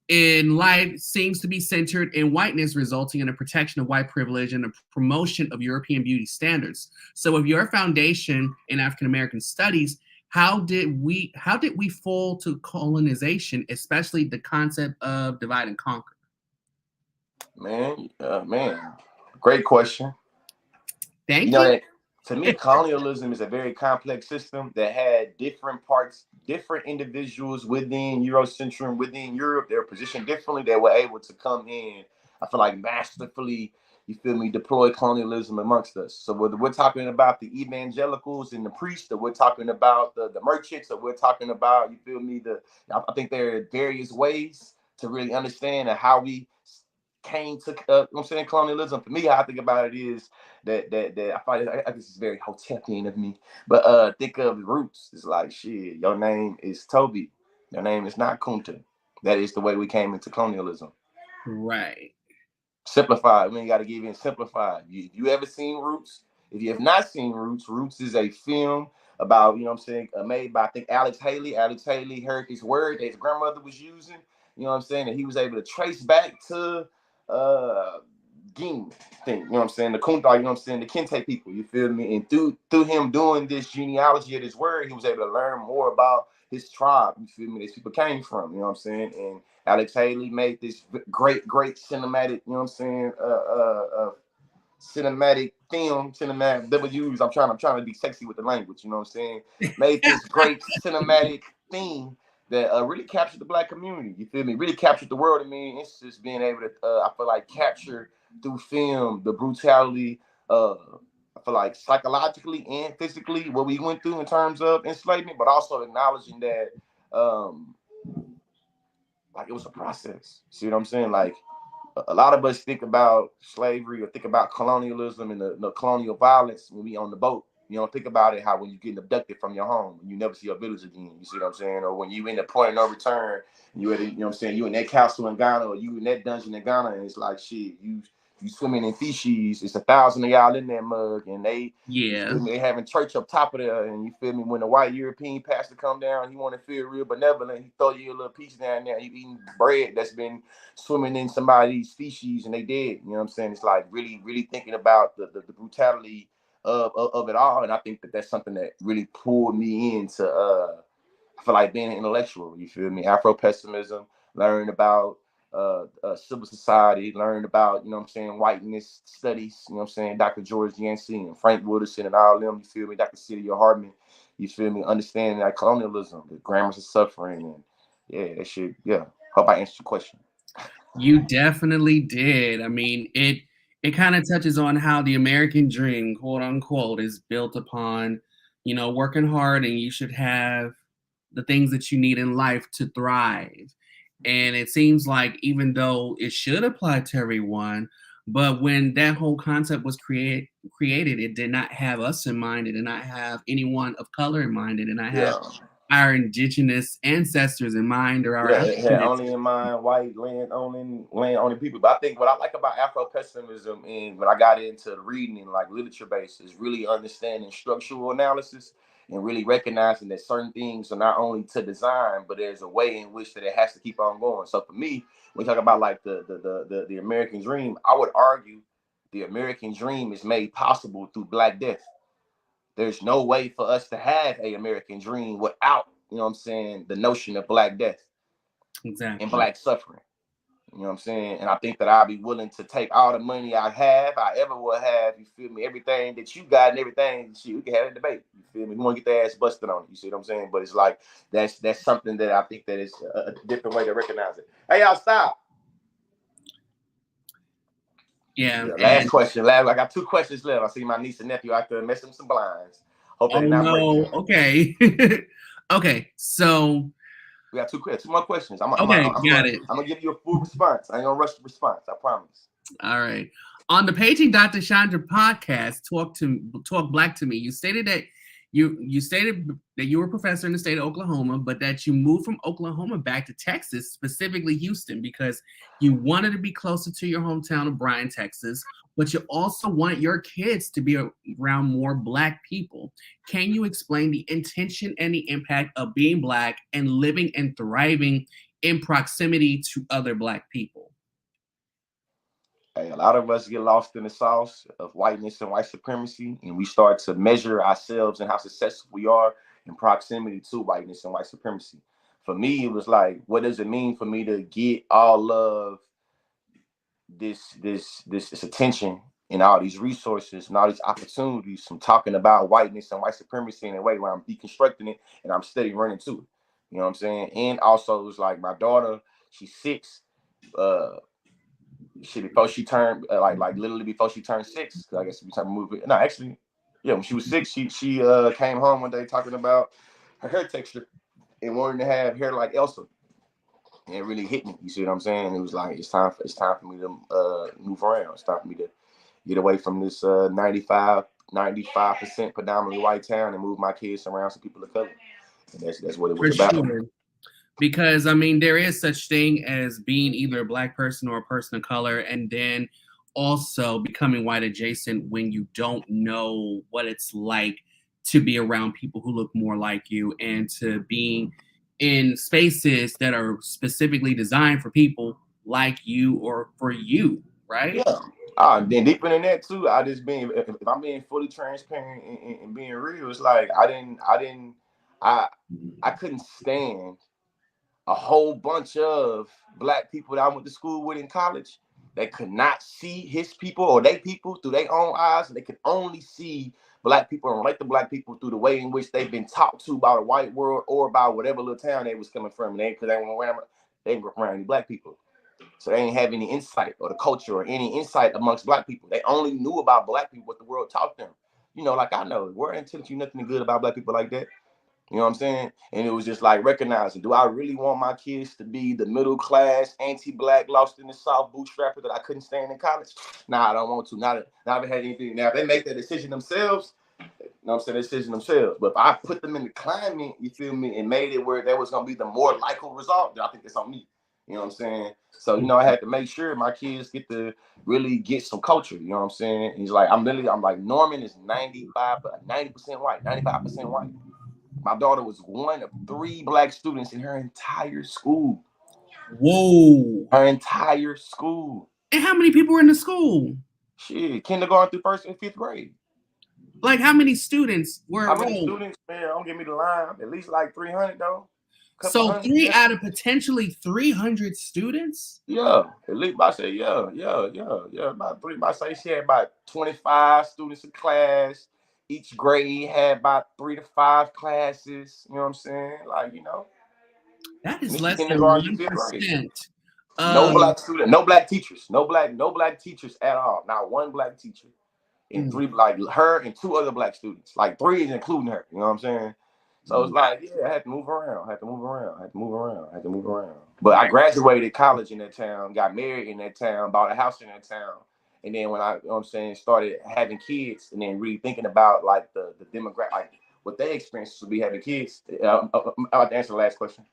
in life seems to be centered in whiteness, resulting in a protection of white privilege and a promotion of European beauty standards. So with your foundation in African American studies, how did we fall to colonization, especially the concept of divide and conquer? Man, great question. Thank you. That, to me, colonialism is a very complex system that had different parts, different individuals within Eurocentrum, within Europe. They were positioned differently. They were able to come in, I feel like, masterfully, you feel me, deploy colonialism amongst us. So whether we're talking about the evangelicals and the priests, or we're talking about the merchants, or we're talking about, you feel me, I think there are various ways to really understand how we came to, I'm saying, colonialism. For me, how I think about it is that I find this is very Hotepian of me, but think of roots. It's like, shit, your name is Toby, your name is not Kunta. That is the way we came into colonialism. Right. Simplified. We got to give in simplified. You ever seen Roots? If you have not seen Roots, Roots is a film about, you know what I'm saying, made by, I think, Alex Haley. Alex Haley heard this word that his grandmother was using, you know what I'm saying, and he was able to trace back to Ging thing, you know what I'm saying, the Kunta, you know what I'm saying, the Kente people, you feel me? And through him doing this genealogy of this word, he was able to learn more about his tribe, you feel me, these people came from, you know what I'm saying? And Alex Haley made this great cinematic, you know what I'm saying, cinematic film cinematic W's. I'm trying to be sexy with the language, you know what I'm saying? Made this great cinematic theme that really captured the Black community. You feel me? Really captured the world. I mean, it's just being able to, I feel like, capture through film the brutality, I feel like psychologically and physically what we went through in terms of enslavement, but also acknowledging that, like, it was a process. See what I'm saying? Like, a lot of us think about slavery or think about colonialism and the colonial violence when we on the boat. You don't think about it how when you get abducted from your home and you never see your village again. You see what I'm saying? Or when you in the point of no return, you at, you know what I'm saying, you in that castle in Ghana or you in that dungeon in Ghana, and it's like, shit, you swimming in feces. It's 1,000 of y'all in that mug, and you feel me, they having church up top of there, and you feel me, when the white European pastor come down, he want to feel real benevolent. He throw you a little piece down there. You eating bread that's been swimming in somebody's feces, and they dead. You know what I'm saying? It's like really, really thinking about the brutality of it all, and I think that that's something that really pulled me into. I feel like being an intellectual. You feel me? Afro pessimism, learning about civil society, learning about, you know what I'm saying, whiteness studies, you know what I'm saying, Dr. George Yancey and Frank Wooderson and all them, you feel me, Dr. Celia Hartman, you feel me, understanding that colonialism, the grammars of suffering, and yeah, that shit, yeah. Hope I answered your question. You definitely did. I mean, it kind of touches on how the American dream, quote unquote, is built upon, working hard, and you should have the things that you need in life to thrive. And it seems like even though it should apply to everyone, but when that whole concept was created, it did not have us in mind. It did not have anyone of color in mind. It did not have our indigenous ancestors in mind, or our it had only in mind white land owning people. But I think what I like about Afro pessimism, and when I got into reading and like literature based, is really understanding structural analysis and really recognizing that certain things are not only to design, but there's a way in which that it has to keep on going. So for me, when we talk about like the American dream, I would argue the American dream is made possible through Black death. There's no way for us to have a American dream without, you know what I'm saying, the notion of Black death and Black suffering. You know what I'm saying? And I think that I'll be willing to take all the money I ever will have, you feel me? Everything that you got and everything, shit, we can have a debate. You feel me? We want to get their ass busted on it. You see what I'm saying? But it's like, that's something that I think that is a different way to recognize it. Hey, y'all, stop. Yeah. Last question. I got 2 questions left. I see my niece and nephew out there messing with some blinds. Hope they not breaking. Okay. Okay. So we got 2 more questions. I'm got it. I'm gonna give you a full response. I ain't gonna rush the response. I promise. All right. On the Paging Dr. Chandra podcast, Talk Black to Me, you stated that you stated that you were a professor in the state of Oklahoma, but that you moved from Oklahoma back to Texas, specifically Houston, because you wanted to be closer to your hometown of Bryan, Texas, but you also want your kids to be around more Black people. Can you explain the intention and the impact of being Black and living and thriving in proximity to other Black people? Hey, a lot of us get lost in the sauce of whiteness and white supremacy, and we start to measure ourselves and how successful we are in proximity to whiteness and white supremacy. For me, it was like, what does it mean for me to get all of this attention and all these resources and all these opportunities from talking about whiteness and white supremacy in a way where I'm deconstructing it and I'm steady running to it. You know what I'm saying? And also, it's like my daughter, she's 6. Before she turned like literally before she turned 6, because I guess we time to move it. No, actually, yeah, when she was 6, she came home one day talking about her hair texture and wanting to have hair like Elsa. And it really hit me. You see what I'm saying? It was like it's time for me to move around. It's time for me to get away from this 95% predominantly white town and move my kids around some people of color. And that's what it was about. Sure. Because, I mean, there is such thing as being either a Black person or a person of color, and then also becoming white adjacent when you don't know what it's like to be around people who look more like you, and to being in spaces that are specifically designed for people like you or for you, right? Yeah. Then deeper than that too, if I'm being fully transparent and being real, it's like I couldn't stand a whole bunch of Black people that I went to school with in college they could not see his people or they people through their own eyes, and they could only see black people and relate to black people through the way in which they've been talked to by the white world or by whatever little town they was coming from. And because they weren't around any black people. So they didn't have any insight or the culture or any insight amongst black people. They only knew about black people what the world taught them. You know, like I know, we're ain't telling you nothing good about black people like that. You know what I'm saying? And it was just like recognizing, do I really want my kids to be the middle class, anti-black, lost in the South bootstrapper that I couldn't stand in college? Nah, I don't want to. Now I've had anything. Now if they make that decision themselves, you know what I'm saying, decision themselves. But if I put them in the climate, you feel me, and made it where that was gonna be the more likely result, then I think that's on me. You know what I'm saying? So, you know, I had to make sure my kids get to really get some culture. You know what I'm saying? And he's like, I'm like, Norman is 90% white, 95% white. My daughter was one of 3 black students in her entire school. Whoa. Her entire school. And how many people were in the school? Shit, kindergarten through 1st and 5th grade. Like, how many students were enrolled? How many students, man? Don't give me the line. At least like 300, though. So 3 out of potentially 300 students? Yeah, at least I say yeah. About 3. I say she had about 25 students in class. Each grade had about 3 to 5 classes. You know what I'm saying? Like, you know, that is less than 1%. No black student, no black teachers, no black teachers at all. Not one black teacher, and 3 like her and 2 other black students. Like 3 is including her. You know what I'm saying? So it's like, yeah, I had to move around. But I graduated college in that town, got married in that town, bought a house in that town. And then when I, you know what I'm saying, started having kids and then really thinking about like the demographic, like what their experiences would be having kids. I'm about to answer the last question.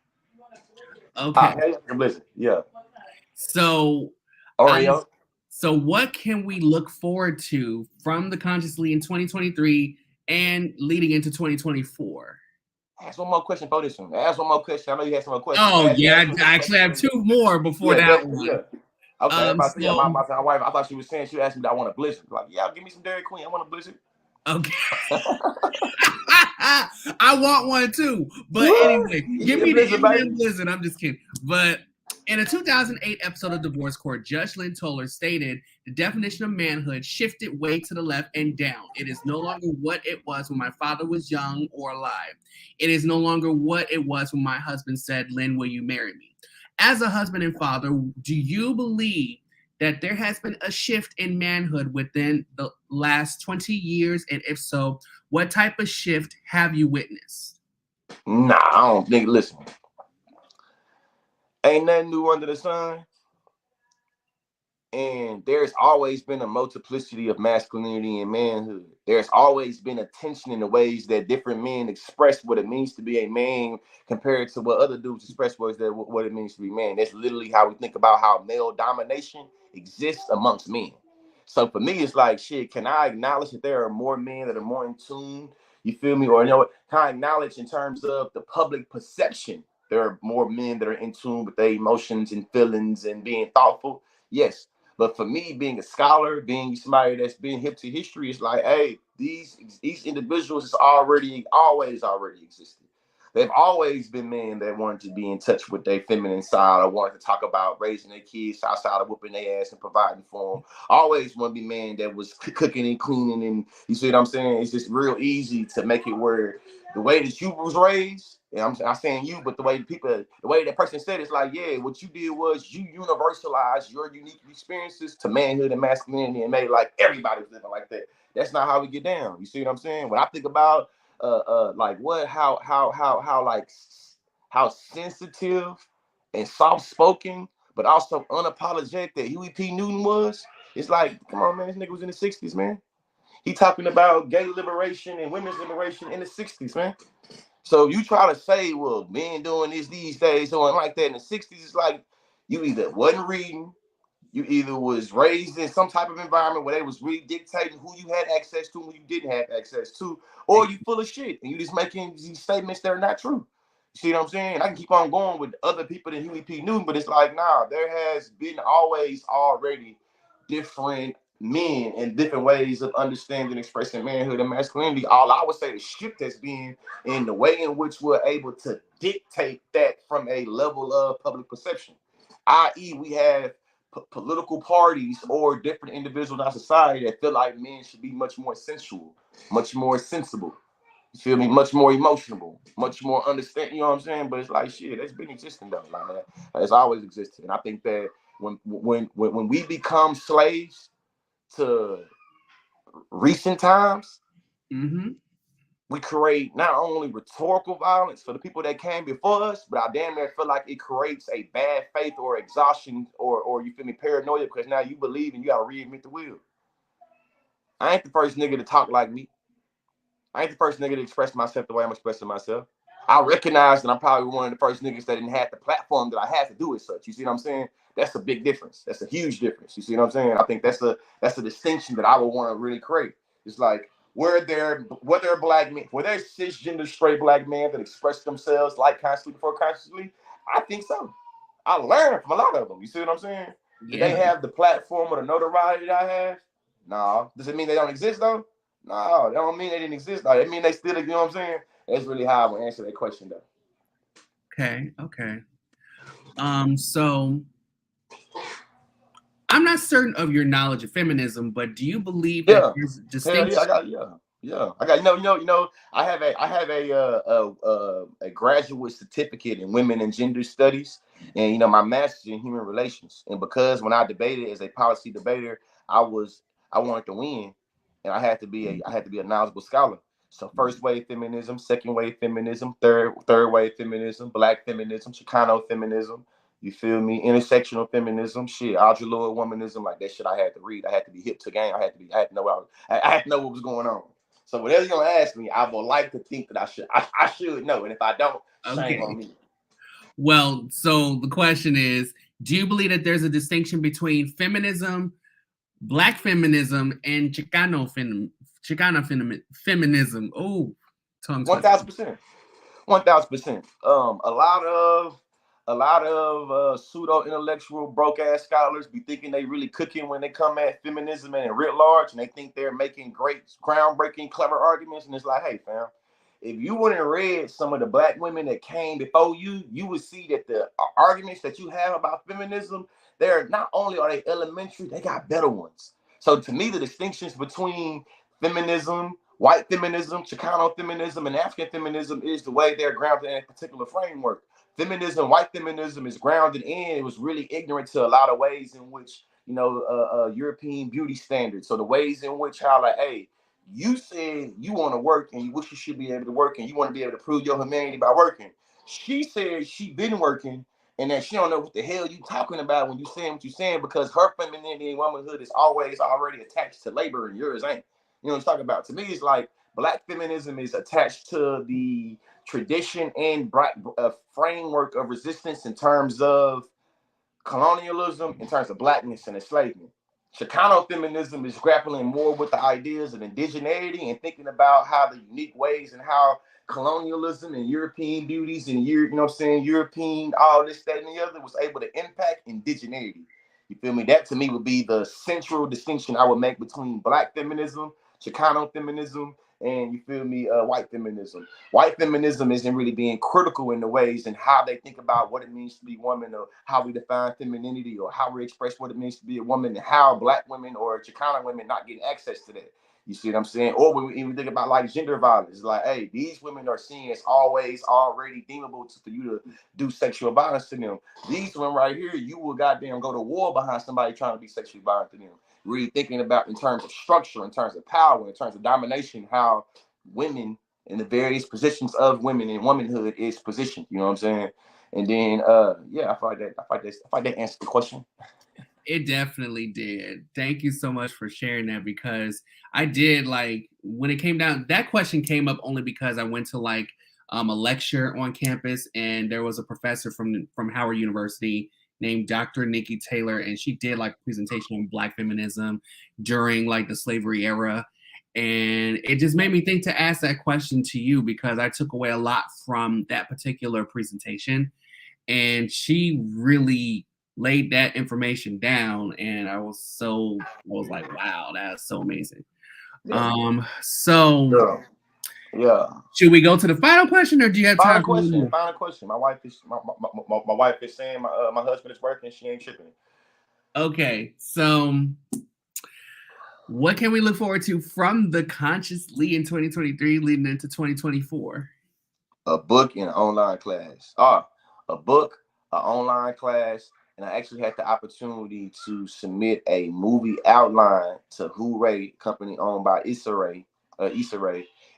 Okay. Yeah. So, Oreo. So what can we look forward to from the TheConsciousLee in 2023 and leading into 2024? Ask one more question for this one. Ask one more question. I know you had some more questions. Oh, yeah. I actually have 2 more before that one. Yeah. Okay. My wife, I thought she was saying, she asked me, I want a blizzard. Like, yeah, give me some Dairy Queen. I want a blizzard. Okay. I want one too. But anyway, give me the blizzard. I'm just kidding. But in a 2008 episode of Divorce Court, Judge Lynn Toller stated the definition of manhood shifted way to the left and down. It is no longer what it was when my father was young or alive. It is no longer what it was when my husband said, Lynn, will you marry me? As a husband and father, do you believe that there has been a shift in manhood within the last 20 years? And if so, what type of shift have you witnessed? Nah, I don't think, listen. Ain't nothing new under the sun. And there's always been a multiplicity of masculinity and manhood. There's always been a tension in the ways that different men express what it means to be a man compared to what other dudes express what it means to be man. That's literally how we think about how male domination exists amongst men. So for me, it's like, shit, can I acknowledge that there are more men that are more in tune? You feel me? Or, you know what? Can I acknowledge in terms of the public perception, there are more men that are in tune with their emotions and feelings and being thoughtful? Yes. But for me, being a scholar, being somebody that's been hip to history, it's like, hey, these individuals is always existed. They've always been men that wanted to be in touch with their feminine side, or wanted to talk about raising their kids outside of whooping their ass and providing for them. Always want to be men that was cooking and cleaning, and you see what I'm saying? It's just real easy to make it where the way that you was raised, and I'm saying you, but the way that person said it's like, yeah, what you did was you universalized your unique experiences to manhood and masculinity and made like everybody was living like that. That's not how we get down. You see what I'm saying? When I think about like what how sensitive and soft spoken, but also unapologetic that Huey P. Newton was, it's like, come on, man, this nigga was in the 60s, man. He talking about gay liberation and women's liberation in the 60s, man. So you try to say, well, men doing this these days, doing like that in the 60s, it's like you either wasn't reading, you either was raised in some type of environment where they was really dictating who you had access to and who you didn't have access to, or you full of shit and you just making these statements that are not true. You see what I'm saying? I can keep on going with other people than Huey P. Newton, but it's like, nah, there has been always already different men and different ways of understanding, expressing manhood and masculinity. All I would say the shift has been in the way in which we're able to dictate that from a level of public perception, i.e. we have political parties or different individuals in our society that feel like men should be much more sensual, much more sensible. You feel me? Much more emotional, much more understand. You know what I'm saying? But it's like shit. That's been existing though. Like it's always existed. And I think that when we become slaves to recent times, we create not only rhetorical violence for the people that came before us, but I damn near feel like it creates a bad faith or exhaustion or you feel me, paranoia, because now you believe and you gotta reinvent the wheel. I ain't the first nigga to talk like me. I ain't the first nigga to express myself the way I'm expressing myself. I recognize that I'm probably one of the first niggas that didn't have the platform that I had to do it such. You see what I'm saying? That's a big difference. That's a huge difference. You see what I'm saying? I think that's a distinction that I would want to really create. It's like, were there black men, were there cisgender straight black men that express themselves like consciously before consciously? I think so. I learned from a lot of them. You see what I'm saying? Yeah. Did they have the platform or the notoriety that I have? No. Does it mean they don't exist though? No, that don't mean they didn't exist. Though. It mean they still, you know what I'm saying? That's really how I would answer that question though. Okay. So I'm not certain of your knowledge of feminism, but do you believe that there's distinction? I got I have a graduate certificate in women and gender studies, and my master's in human relations. And because when I debated as a policy debater, I wanted to win, and I had to be a knowledgeable scholar. So first wave feminism, second wave feminism, third wave feminism, black feminism, Chicano feminism. You feel me? Intersectional feminism, shit, ultra-lower womanism, like that shit. I had to read. I had to be hip to game. I had to know what was going on. So whatever you're gonna ask me, I would like to think that I should know. And if I don't, shame on me. Well, so the question is, do you believe that there's a distinction between feminism, black feminism, and Chicano feminism? Oh, 1,000%. 1,000%. A lot of pseudo intellectual broke ass scholars be thinking they really cooking when they come at feminism and writ large, and they think they're making great, groundbreaking, clever arguments. And it's like, hey, fam, if you wouldn't have read some of the black women that came before you, you would see that the arguments that you have about feminism, they're not only are they elementary, they got better ones. So to me, the distinctions between feminism, white feminism, Chicano feminism, and African feminism is the way they're grounded in a particular framework. Feminism, white feminism is grounded in, it was really ignorant to a lot of ways in which, European beauty standards. So the ways in which how like, hey, you said you want to work and you wish you should be able to work and you want to be able to prove your humanity by working. She said she been working and that she don't know what the hell you talking about when you saying what you saying, because her femininity and womanhood is always already attached to labor and yours ain't. You know what I'm talking about? To me, it's like black feminism is attached to the tradition and framework of resistance in terms of colonialism, in terms of blackness and enslavement. Chicano feminism is grappling more with the ideas of indigeneity and thinking about how the unique ways and how colonialism and European beauties and European, all this, that, and the other was able to impact indigeneity. You feel me? That to me would be the central distinction I would make between black feminism, Chicano feminism, and you feel me, white feminism. White feminism isn't really being critical in the ways and how they think about what it means to be woman, or how we define femininity, or how we express what it means to be a woman, and how black women or Chicano women not getting access to that. You see what I'm saying? Or when we even think about like gender violence, it's like, hey, these women are seen as always already deemable for you to do sexual violence to them. These women right here, you will goddamn go to war behind somebody trying to be sexually violent to them. Really thinking about in terms of structure, in terms of power, in terms of domination, how women in the various positions of women in womanhood is positioned. You know what I'm saying? And then, I feel like that answered the question. It definitely did. Thank you so much for sharing that, because I did, like, when it came down, that question came up only because I went to like a lecture on campus, and there was a professor from Howard University named Dr. Nikki Taylor, and she did like a presentation on Black feminism during like the slavery era. And it just made me think to ask that question to you, because I took away a lot from that particular presentation. And she really laid that information down, and I was like, wow, that's so amazing. Yeah. Should we go to the final question, or do you have time for one more? Final question. My wife is saying my husband is working, she ain't tripping. Okay, so what can we look forward to from the Conscious Lee in 2023 leading into 2024? A book and an online class. A book, an online class, and I actually had the opportunity to submit a movie outline to Hooray, company owned by Issa Rae,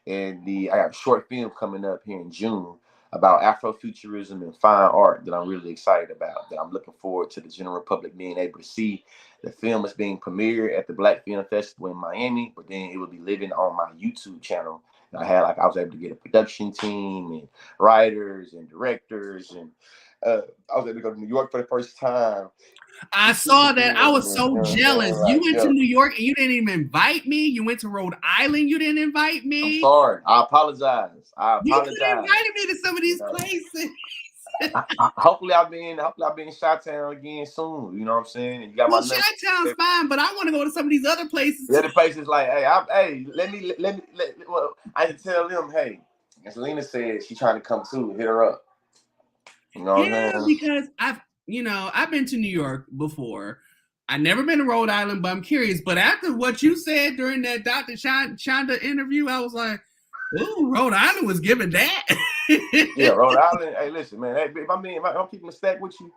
and I got a short film coming up here in June about Afrofuturism and fine art that I'm really excited about, that I'm looking forward to the general public being able to see. The film is being premiered at the Black Film Festival in Miami, but then it will be living on my YouTube channel. I was able to get a production team and writers and directors, and I was able to go to New York for the first time. I saw that. I was so jealous. You went to New York and you didn't even invite me. You went to Rhode Island. You didn't invite me. I'm sorry. I apologize. You could have invited me to some of these places. Hopefully I'll be in Chi-Town again soon. You know what I'm saying? You got my Chi-Town's fine, but I want to go to some of these other places. The other places like, let me. Well, I had to tell them, hey, as Lena said, she's trying to come too. Hit her up. You know what I'm saying? Because I've been to New York before. I've never been to Rhode Island, but I'm curious. But after what you said during that Dr. Shonda interview, I was like, ooh, Rhode Island was giving that. Yeah, Rhode Island. Hey, listen, man. If I'm keeping a stack with you,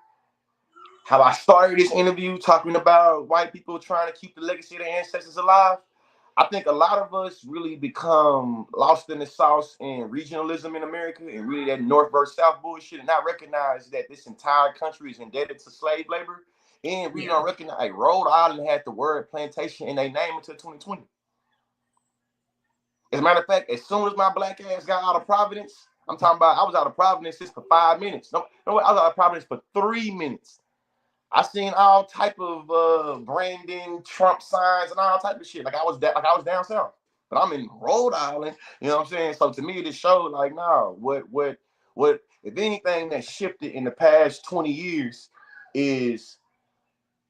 how I started this interview talking about white people trying to keep the legacy of their ancestors alive, I think a lot of us really become lost in the sauce in regionalism in America and really that North versus South bullshit, and not recognize that this entire country is indebted to slave labor. And we don't recognize Rhode Island had the word plantation in their name until 2020. As a matter of fact, as soon as my black ass got out of Providence, I'm talking about I was out of Providence just for 5 minutes. No, I was out of Providence for 3 minutes. I seen all type of branding, Trump signs, and all type of shit. Like I was down south, but I'm in Rhode Island. You know what I'm saying? So to me, this showed like, what if anything that shifted in the past 20 years is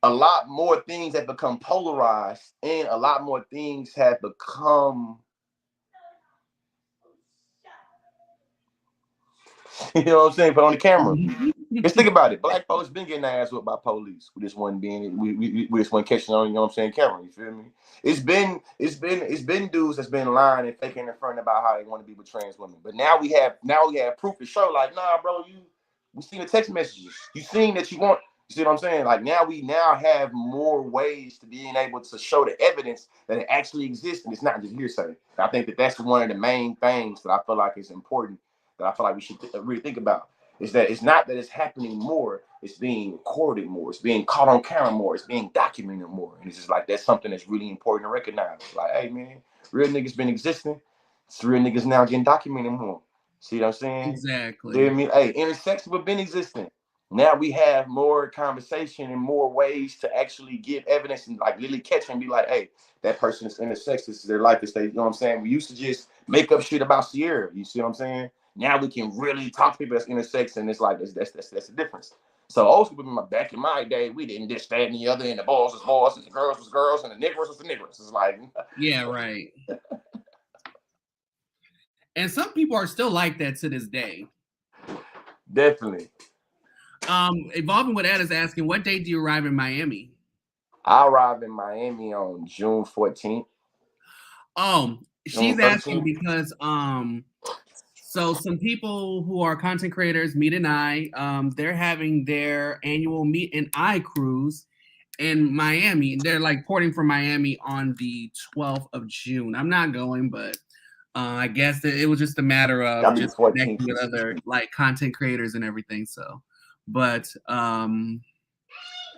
a lot more things have become polarized, and a lot more things have become. You know what I'm saying? Put on the camera. Just think about it. Black folks been getting their ass whipped by police. We just wasn't being we just wasn't catching on, you know what I'm saying, camera. You feel me? It's been dudes that's been lying and faking in front about how they want to be with trans women. But now we have proof to show, like, nah, bro, we seen the text messages. You seen that you want. You see what I'm saying? Like we now have more ways to being able to show the evidence that it actually exists, and it's not just hearsay. And I think that that's one of the main things that I feel like is important, that I feel like we should really think about, is that it's not that it's happening more, it's being recorded more, it's being caught on camera more, it's being documented more. And it's just like, that's something that's really important to recognize. Like, hey man, real niggas been existing, it's real niggas now getting documented more. See what I'm saying? Exactly. You know what I mean? Hey, intersexual been existing. Now we have more conversation and more ways to actually give evidence and like literally catch and be like, hey, that person is intersex, this is their life, you know what I'm saying? We used to just make up shit about Sierra, you see what I'm saying? Now we can really talk to people that's intersex, and it's like that's the difference. So old school, back in my day, we didn't just stand the other, and the boys was boys, and the girls was girls, and the niggers was the niggers. It's like, yeah, right. And some people are still like that to this day. Definitely. Evolving with Ed is asking, what date do you arrive in Miami? I arrived in Miami on June 14th. She's asking because so some people who are content creators, Meet and I, they're having their annual Meet and I cruise in Miami. They're like porting from Miami on the 12th of June. I'm not going, but I guess it was just a matter of just connecting with other like content creators and everything. So, but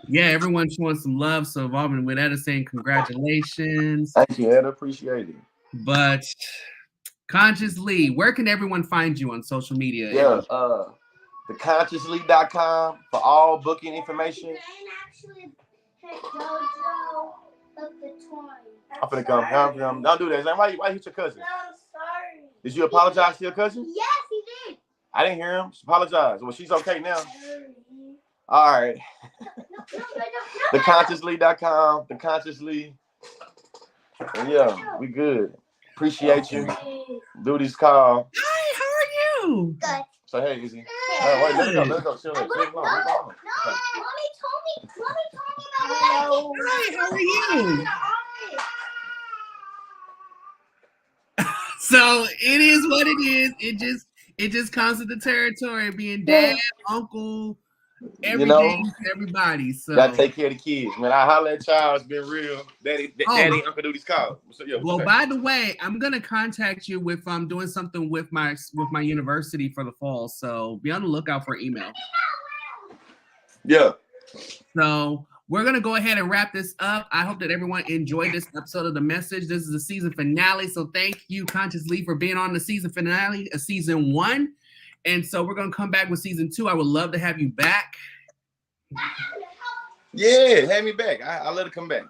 yeah, everyone wants some love. So Evolving with Ed is saying congratulations. Thank you, Ed. Appreciate it. But TheConsciousLee, where can everyone find you on social media? Yeah, TheConsciousLee.com for all booking information. I'm finna come. Don't do that. Why you hit your cousin? No, I'm sorry. Did you apologize to your cousin? Yes, he did. I didn't hear him. She apologized. Well, she's okay now. All right. TheConsciousLee.com. TheConsciousLee. And yeah, we good. Appreciate you. Do this call. Hi, how are you? Good. So hey, Izzy. All right, wait, let's go. Chill. No, Mommy told me about Hello. Hi, how are you? So it is what it is. It just comes with the territory, being dad, uncle, everything to everybody. So gotta take care of the kids, man. I holler at y'all. It's been real. Daddy, Uncle Duty's called. So, well, by the way, I'm gonna contact you if I'm doing something with my university for the fall. So be on the lookout for email. Yeah. So we're going to go ahead and wrap this up. I hope that everyone enjoyed this episode of The Message. This is the season finale. So thank you, ConsciousLee, for being on the season finale of season 1. And so we're going to come back with season 2. I would love to have you back. Yeah, have me back. I'll let it come back.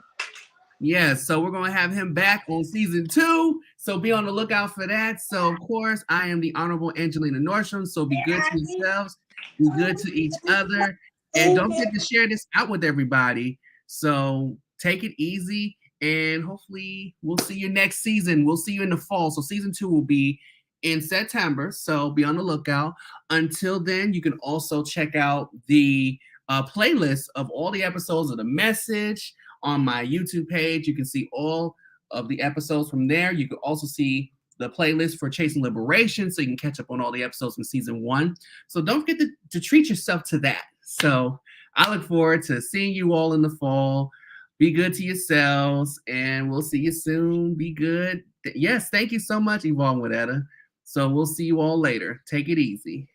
Yeah, so we're going to have him back on season 2. So be on the lookout for that. So, of course, I am the Honorable Angelina Nordstrom. So be good to yourselves. Be good to each other. And don't forget to share this out with everybody. So take it easy. And hopefully we'll see you next season. We'll see you in the fall. So season 2 will be in September. So be on the lookout. Until then, you can also check out the playlist of all the episodes of The Message on my YouTube page. You can see all of the episodes from there. You can also see the playlist for Chasing Liberation, so you can catch up on all the episodes from season 1. So don't forget to treat yourself to that. So I look forward to seeing you all in the fall. Be good to yourselves, and we'll see you soon. Be good. Yes, thank you so much, Yvonne Wadetta. So we'll see you all later. Take it easy.